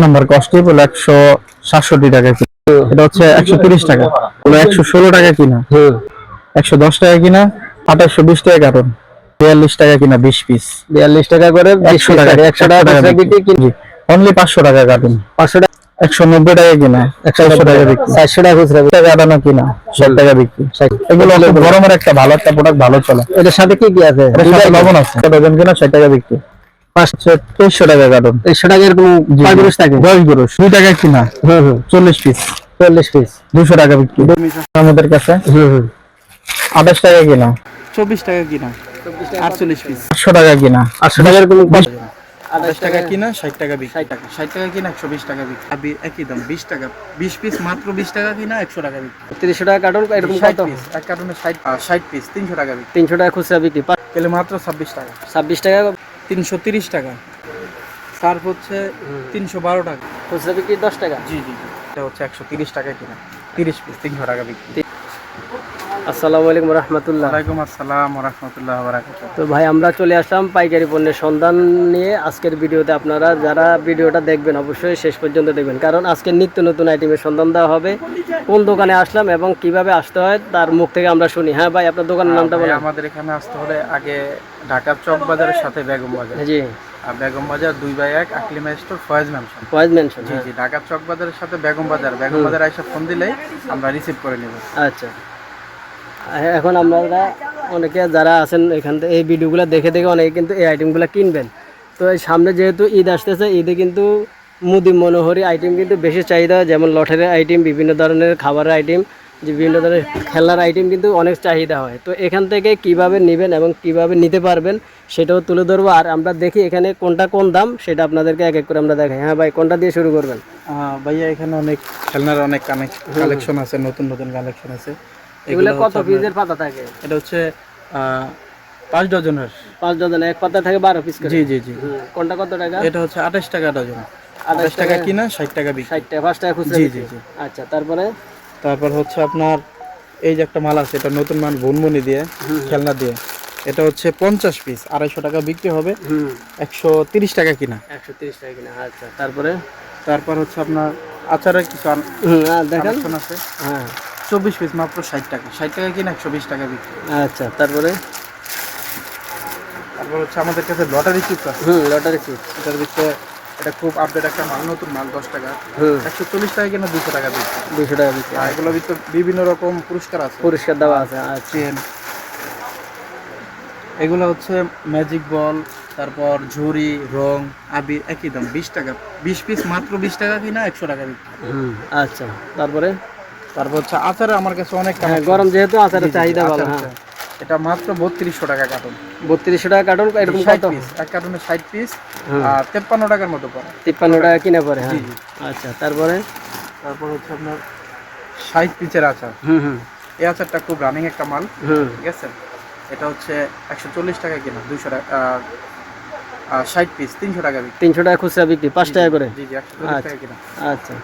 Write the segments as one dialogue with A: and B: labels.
A: Number কস্টে বলে 167 টাকা কিনা, এটা হচ্ছে 130 টাকা, বলে 116 টাকা কিনা, 110 টাকা কিনা, 2820 টাকা কার্টন, 42 টাকা কিনা 20 পিস,
B: 42 টাকা করে
A: 100 টাকা,
B: 100 টাকা খুচরা বিক্রি।
A: অনলি 500 টাকা কার্টন,
B: 500 টাকা
A: 190 টাকা কিনা, 400 টাকা বিক্রি,
B: 400 টাকা খুচরা বিক্রি।
A: টাকা আটানো কিনা, 60 টাকা বিক্রি। এগুলো হলো গরমের একটা ভালো একটা প্রোডাক্ট, ভালো চলে।
B: এটার সাথে কি কি আছে?
A: এটার সাথে লবণ আছে, ডজন কিনা 60 টাকা বিক্রি। 2300 টাকা কার্টন,
B: 100 টাকা এরকম কয় গ্রুশ থাকে?
A: 10 গ্রুশ, 2 টাকা কিনা, 40 পিস,
B: 40 পিস,
A: 200 টাকা বিক্রি। আমাদের কাছে 28 টাকা কিনা,
C: 24 টাকা কিনা, 48 পিস,
A: 800 টাকা কিনা,
B: 800 টাকা এরকম
C: 28 টাকা কিনা, 60 টাকা বিক্রি। 60 টাকা কিনা, 120 টাকা বিক্রি। একই দাম, 20 টাকা, 20 পিস মাত্র 20 টাকা কিনা, 100 টাকা বিক্রি।
B: 300 টাকা কার্টন এরকম
C: 60
B: কত?
C: পিস, এক কার্টুনে 60 পিস, 300 টাকা বিক্রি।
B: 300 টাকা খুচরা বিক্রি,
C: পেলে মাত্র 26 টাকা,
B: 26 টাকা
C: 330 টাকা। সার্ফ হচ্ছে 312 টাকা,
B: খুচরা বিক্রি 10 টাকা।
C: জি জি জি। এটা হচ্ছে 130 টাকা কিনা, 30 পিস, 300 টাকা বিক্রি।
B: আসসালামু আলাইকুম রাহমাতুল্লাহ।
C: ওয়ালাইকুম আসসালাম ওয়া রাহমাতুল্লাহি ওয়া বারাকাতুহু।
B: তো ভাই আমরা চলে আসলাম পাইকারি পণ্যের সন্ধান নিয়ে আজকের ভিডিওতে। আপনারা যারা ভিডিওটা দেখবেন অবশ্যই শেষ পর্যন্ত দেখবেন, কারণ আজকে নিত্য নতুন আইটেমের সন্ধান দেওয়া হবে। কোন দোকানে আসলাম এবং কিভাবে আসতে হয় তার মুখ থেকে আমরা শুনি। হ্যাঁ ভাই, আপনার দোকানের নামটা বলেন।
C: আমাদের এখানে আসতে হলে আগে ঢাকার চক বাজারের সাথে বেগম বাজার,
B: জি,
C: আর Begum Bazar 2/1 Aklima store, Foyez mansion.
B: Foyez mansion.
C: জি জি, ঢাকার চক বাজারের সাথে বেগম বাজার, বেগম বাজার আইসা ফোন দিলেই আমরা রিসিভ করে নেব।
B: আচ্ছা, এখন আমরা অনেকে যারা আছেন এখান থেকে এই ভিডিওগুলো দেখে দেখে অনেকে কিন্তু এই আইটেমগুলো কিনবেন। তো এই সামনে যেহেতু ঈদ আসতেছে, ঈদে কিন্তু মুদি মনোহরি আইটেম কিন্তু বেশি চাহিদা, যেমন লটারির আইটেম, বিভিন্ন ধরনের খাবারের আইটেম, যে বিভিন্ন ধরনের খেলার আইটেম কিন্তু অনেক চাহিদা হয়। তো এখান থেকে কিভাবে নেবেন এবং কিভাবে নিতে পারবেন সেটাও তুলে ধরবো। আর আমরা দেখি এখানে কোনটা কোন দাম সেটা আপনাদেরকে এক এক করে আমরা দেখাই। হ্যাঁ ভাই, কোনটা দিয়ে শুরু করবেন?
C: ভাইয়া এখানে অনেক খেলনার অনেক কালেকশন আছে, নতুন নতুন কালেকশন আছে।
B: এগুলো কত পিসের পাতা থাকে?
C: এটা হচ্ছে 5 ডজনের।
B: 5 ডজন, এক পাতা থাকে 12 পিস করে।
C: জি জি জি।
B: কোনটা কত টাকা?
C: এটা হচ্ছে 28 টাকা ডজন, 28 টাকা কিনা, 60 টাকা বিক্রি।
B: 60 টাকা, 5 টাকা খুচরা
C: জি
B: বিক্রি।
C: জি জি।
B: আচ্ছা, তারপরে
C: তারপর হচ্ছে আপনার এই যে একটা মাল আছে, এটা নতুন মাল, ভুনমুনি দিয়ে, খেলনা দিয়ে। এটা হচ্ছে 50 পিস, 250 টাকা বিক্রি হবে, 130 টাকা কিনা।
B: 130 টাকা কিনা। আচ্ছা, তারপরে
C: তারপর হচ্ছে আপনার আচারের কিছু
B: দেখেন
C: কালেকশন আছে।
B: হ্যাঁ,
C: 24 পিস মাত্র 60 টাকা, 60 টাকা কিনা, 120 টাকা বিক্রি।
B: আচ্ছা, তারপরে
C: তারপর হচ্ছে আমাদের কাছে লটারি চিপস আছে।
B: Lottery chips.
C: এটার ভিতরে এটা খুব আপডেট একটা মাল, নতুন মাল, 10 টাকা, 140 টাকা কিনা, 200 টাকা বিক্রি।
B: 200 টাকা বিক্রি।
C: আর এগুলোর ভিতরে বিভিন্ন রকম পুরস্কার আছে,
B: পুরস্কার দেওয়া আছে। আচ্ছা,
C: চেন। এগুলো হচ্ছে ম্যাজিক বল, তারপর ঝুড়ি, রং, আবির, একই দাম, 20 টাকা, 20 পিস মাত্র 20 টাকা কিনা, 100 টাকা বিক্রি।
B: আচ্ছা, তারপরে
C: তারপর হচ্ছে আচারে আমার কাছে অনেক
B: গরম যেহেতু আচারের চাহিদা ভালো। হ্যাঁ,
C: এটা মাত্র 3200 টাকা কার্টন,
B: 3200 টাকা কার্টন। এরকম
C: 60
B: কত
C: পিস, এক কার্টনে 60 পিস, আর 53 টাকার মতো পড়ে।
B: 53 টাকা কিনা পড়ে। হ্যাঁ,
C: জি জি।
B: আচ্ছা, তারপরে
C: তারপর হচ্ছে আপনার 60 পিসের আচার। এই আচারটা খুব রানিং একটা মাল, ঠিক আছে। এটা হচ্ছে 140 টাকা কিনা, 200 টাকা, 60 পিস, 300 টাকা বিক্রি।
B: 300 টাকা খুচরা বিক্রি, 5 টাকা করে।
C: জি জি, 140 টাকা কিনা।
B: আচ্ছা,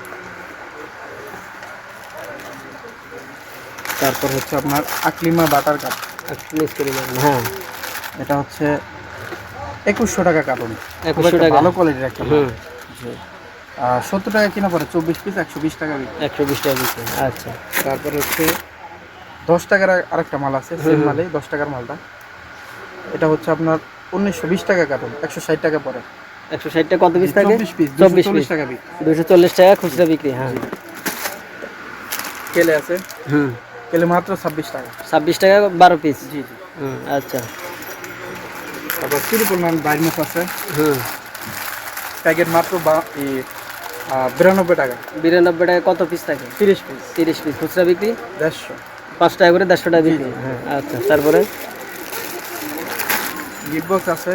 C: তারপর হচ্ছে আপনার আকলিমা বাটার কাপ।
B: মিস করে যাবেন। হ্যাঁ,
C: এটা হচ্ছে 2100 টাকা কার্টন,
B: 2100 টাকা,
C: ভালো কোয়ালিটির একটা মাল। জি। 70 টাকা কিনা পড়ে, 24 পিস, 120 টাকা বিক্রি।
B: 120 টাকা বিক্রি। আচ্ছা,
C: তারপর হচ্ছে 10 টাকার আরেকটা মাল আছে, সেম মালে 10 টাকার মালটা। এটা হচ্ছে আপনার 1920 টাকা কার্টন, 160 টাকা পড়ে।
B: 160 টাকা কত পিস থাকে?
C: 24 পিস,
B: 24
C: 240
B: পিস,
C: টাকা বিক্রি।
B: 240 টাকা খুচরা বিক্রি। হ্যাঁ,
C: কেলে আছে, কেলে মাত্র 26 টাকা,
B: 26 টাকা 12 পিস।
C: জি জি।
B: আচ্ছা,
C: তারপর ত্রিপল নাইন বাইরমাস আছে, প্যাকেট মাত্র 92 টাকা।
B: 92 টাকা কত পিস থাকে?
C: 30 পিস,
B: 30 পিস খুচরা বিক্রি,
C: 150,
B: 5 টাকা করে 150 টাকা বিক্রি। হ্যাঁ, আচ্ছা, তারপরে
C: গিফট বক্স আছে,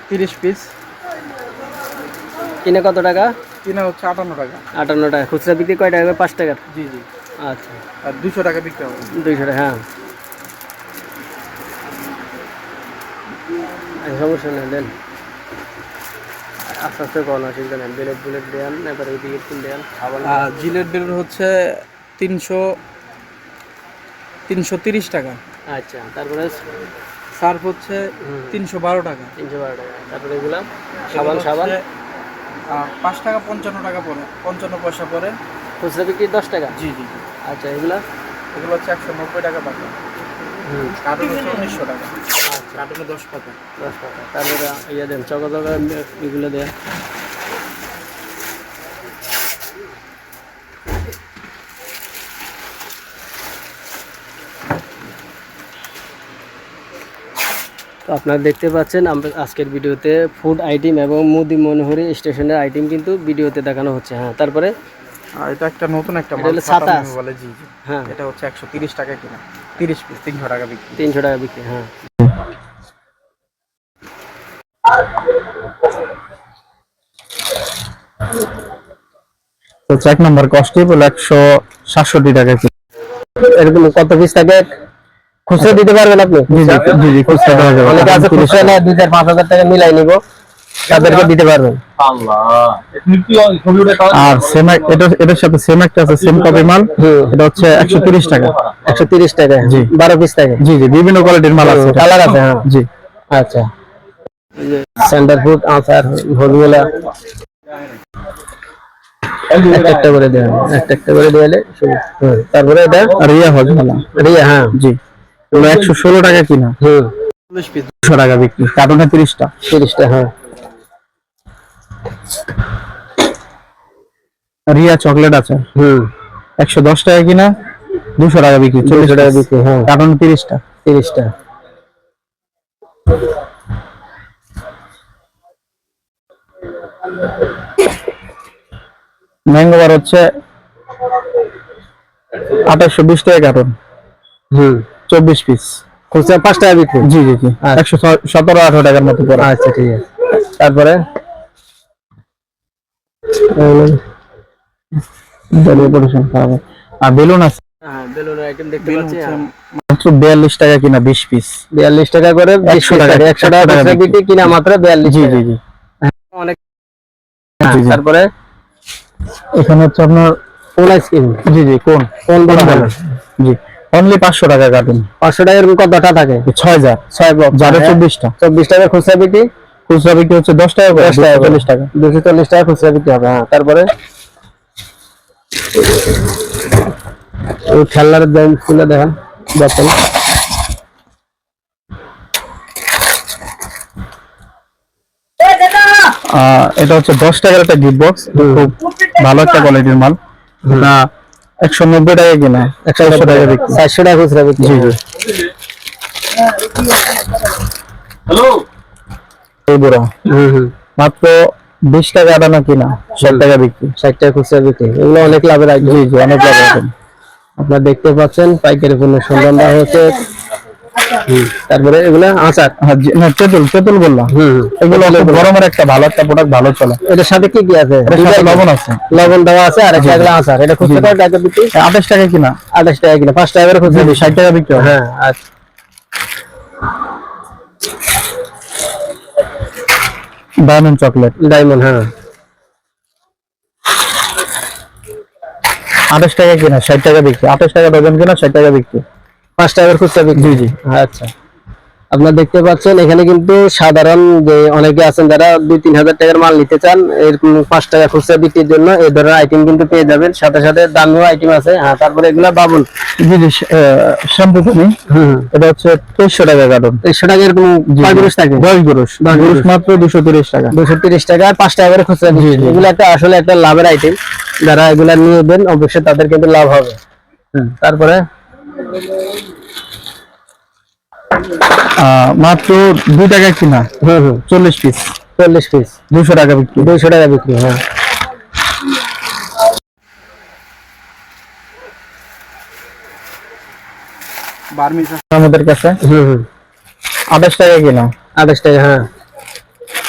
C: 30 পিস,
B: কিনে কত টাকা?
C: কিনা হচ্ছে 58 টাকা,
B: 58 টাকা খুচরা বিক্রি। কয় টাকা? 5 টাকা।
C: জি জি।
B: আচ্ছা,
C: আর 200 টাকা বিক্রি হবে।
B: 200 টাকা। হ্যাঁ, সমস্যা নেই, দেন আস্তে আস্তে কোন অসুবিধা নেই। বুলেট বুলেট দেন, এবার ওইদিকে ফুল দেন।
C: জিলেট বের হচ্ছে 330 টাকা।
B: আচ্ছা, তারপরে
C: সার্ফ হচ্ছে 312 টাকা।
B: 312 টাকা। তারপরে এগুলা সাবান, সাবান
C: 5 টাকা 55 টাকা পরে, 55 পয়সা পরে।
B: খুচরা বিক্রি 10 টাকা।
C: জি জি জি।
B: আচ্ছা, এগুলা
C: এগুলো হচ্ছে 190 টাকা পাতা। কার্টুন হচ্ছে 1900 টাকা। কার্টুনে 10 পাতা।
B: 10 টাকা। তারপরে ইয়ে দেন, চকচকা এগুলো দেন। তো আপনারা দেখতে পাচ্ছেন আমরা আজকের ভিডিওতে ফুড আইটেম এবং মুদি মনোহরি স্টেশনের আইটেম কিন্তু ভিডিওতে দেখানো হচ্ছে। হ্যাঁ, তারপরে
C: আর এটা একটা নতুন একটা
B: এটা
C: মাল,
B: হলো
C: ছাতা
B: ছাতা।
C: বলে। জি জি।
B: হ্যাঁ,
C: এটা হচ্ছে 130 টাকা কিনা, 30 পিস 300 টাকা বিক্রি।
B: 300 টাকা বিক্রি। হ্যাঁ,
A: তো 1 নম্বর কস্টে বলে 167 টাকা কিলো।
B: এরকম কত পিস থাকে খুচরা দিতে পারবেন আপনি?
A: জি জি জি জি, খুচরা দেওয়া যাবে।
B: অনেকে আছে খুচরা না 2,000-5,000 টাকা মিলাই নিব, তাদেরকে দিতে পারবেন।
A: আর সেম এটার সাথে সেম একটা আছে, সেম কপি মাল। এটা হচ্ছে 130 টাকা।
B: 130 টাকা।
A: জি।
B: 12 পিস থাকে।
A: জি জি, বিভিন্ন কোয়ালিটির মাল আছে,
B: কালার আছে। হ্যাঁ,
A: জি।
B: আচ্ছা। এই যে স্যান্ডাল ফুড, আচার, ভোগগুলা একটা করে দেন, একটা করে দিলে। তারপরে এটা
A: রিয়া হজমালা।
B: রিয়া। হ্যাঁ,
A: জি, এগুলো 116 টাকা কিনা,
C: 40 পিস।
A: 200 টাকা বিক্রি, কার্টুনে 30টা।
B: 30টা। হ্যাঁ,
A: রিয়া চকলেট আছে, 110 টাকা কিনা, 200 টাকা বিক্রি, 40
B: টাকা
A: টাকা
B: বিক্রি। হ্যাঁ,
A: কার্টুনে 30টা।
B: 30টা।
A: ম্যাঙ্গো বার হচ্ছে 2820 টাকা কার্টুন, 24 পিস।
B: খুচরা 5 টাকা বিক্রি।
A: জি জি জি, 117-18 টাকার মতো পড়ে।
B: আচ্ছা, ঠিক আছে। তারপরে
A: আর বেলুন আছে,
B: হ্যাঁ, বেলুনের আইটেম দেখতে
C: বেলুন
B: পাচ্ছি।
C: হচ্ছে
A: মাত্র 42 টাকা কিনা, 20 পিস।
B: 42 টাকা করে,
A: 100 টাকা,
B: 100 টাকা খুচরা
A: বিক্রি।
B: বিক্রি, কিনা মাত্র 42
A: জি
B: টাকা।
A: জি জি
B: অনেক।
A: জি জি।
B: তারপরে
A: এখানে হচ্ছে আপনার,
B: কোন আইসক্রিম?
A: জি জি, কোন
B: কোন বলা হয়?
A: জি, অনলি 500 টাকা কার্টুন।
B: 500 টাকা। এরকম কতটা থাকে?
A: 6000,
B: 6 বক্স।
A: যারা 24টা।
B: 24 টাকা খুচরা বিক্রি।
A: খুচরা বিক্রি হচ্ছে 10 টাকা করে,
B: 10 টাকা করে।
A: 40 টাকা।
B: 240 টাকা খুচরা বিক্রি হবে। হ্যাঁ, তারপরে ওই খেলনার দাম খুলে দেখেন, বোতল।
A: এটা হচ্ছে 10 টাকার একটা গিফট বক্স, খুব ভালো একটা কোয়ালিটির মাল। এটা 190 টাকা কিনা, 100 টাকা বিক্রি।
B: 400 টাকা খুচরা বিক্রি।
A: জি জি। এই বড় মাত্র 20 টাকা আটানা কিনা, 60 টাকা বিক্রি।
B: 60 টাকা খুচরা বিক্রি। এগুলো অনেক লাভের আইটেম।
A: জি জি, অনেক লাভ আছে।
B: আপনারা দেখতে পাচ্ছেন পাইকারি পণ্য সন্ধান দেওয়া হচ্ছে। তারপরে এগুলো আচার।
A: হ্যাঁ, না, তেঁতুল বললাম। এগুলো খুব গরমের একটা ভালো একটা প্রোডাক্ট, ভালো চলে।
B: এটার সাথে কি কি আছে?
A: এটার সাথে লবণ আছে,
B: লবণ দেওয়া আছে, আর একটা এগুলো আচার। এটা খুচরা কত টাকা বিক্রি?
A: 28 টাকা কিনা,
B: 28 টাকা কিনা, 5 টাকা করে খুচরা।
A: 60 টাকা বিক্রি হয়।
B: হ্যাঁ, আচ্ছা।
A: Diamond chocolate,
B: diamond. হ্যাঁ,
A: 28 টাকা কিনা, 60 টাকা বিক্রি। 28 টাকা ডজন কিনা, 60 টাকা বিক্রি।
B: 5 টাকা করে খুচরা বিক্রি।
A: জি জি।
B: আচ্ছা। আপনারা দেখতে পাচ্ছেন এখানে কিন্তু সাধারণ যে অনেকে আছেন যারা 2-3 হাজার টাকার মাল নিতে চান, এরকম 5 টাকা খুচরা বিক্রির জন্য এই ধরনের আইটেম কিন্তু পেয়ে যাবেন। সাথে সাথে দামিও আইটেম আছে। হ্যাঁ, তারপরে এগুলা বাবুল।
A: জি জি, শ্যাম্পু পানি। এটা হচ্ছে 2300 টাকা কার্টন।
B: 100 টাকা। এরকম কয় গুরুষ থাকে?
A: 10 গুরুষ। গুরুষ মাত্র 230 টাকা।
B: 230 টাকা, আর 5 টাকা করে খুচরা বিক্রি। এগুলো একটা আসলে একটা লাভের আইটেম। যারা এগুলা নিয়ে নেবেন অবশ্যই তাদের কিন্তু লাভ হবে। তারপরে
A: মাত্র 2 টাকা কিনা, 40 পিস।
B: 40 পিস,
A: 200 টাকা বিক্রি।
B: 200 টাকা বিক্রি। হ্যাঁ,
C: বার্মিজ
A: আমাদের কাছে 28 টাকা কিনা,
B: 28 টাকা। হ্যাঁ,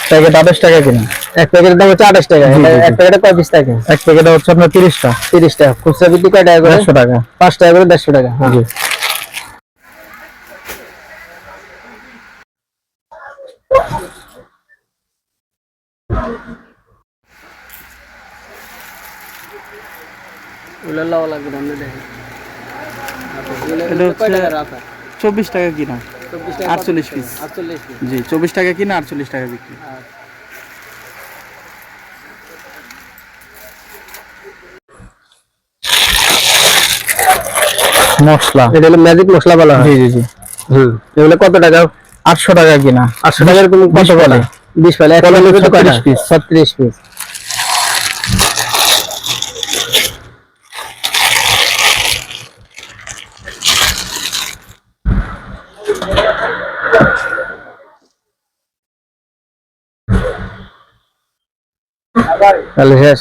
A: প্যাকেট 28 টাকা কিনা।
B: এক প্যাকেটের দাম হচ্ছে 28 টাকা। এক প্যাকেটে কয় পিস থাকে?
A: এক প্যাকেটে হচ্ছে আপনার 30টা।
B: 30 টাকা। খুচরা বিক্রি কয় টাকা করে?
A: 150 টাকা।
B: 5 টাকা করে, 150 টাকা। হ্যাঁ,
A: জি।
B: ওগুলো লাভ লাগবে না, আপনি দেখেন।
C: এটা হচ্ছে 24 টাকা কিনা, 48 পিস।
B: 48 পিস।
C: জি, 24 টাকা কিনা, 48 টাকা বিক্রি।
A: মশলা।
B: এটা হলো ম্যাজিক মশলা বলা হয়।
A: জি জি জি।
B: এগুলো কত টাকা?
A: 800 টাকা কিনা।
B: 800 টাকার কোন কত বলে? 20 পালে,
A: 36 পিস।
B: 36 পিস। তাহলে শেষ।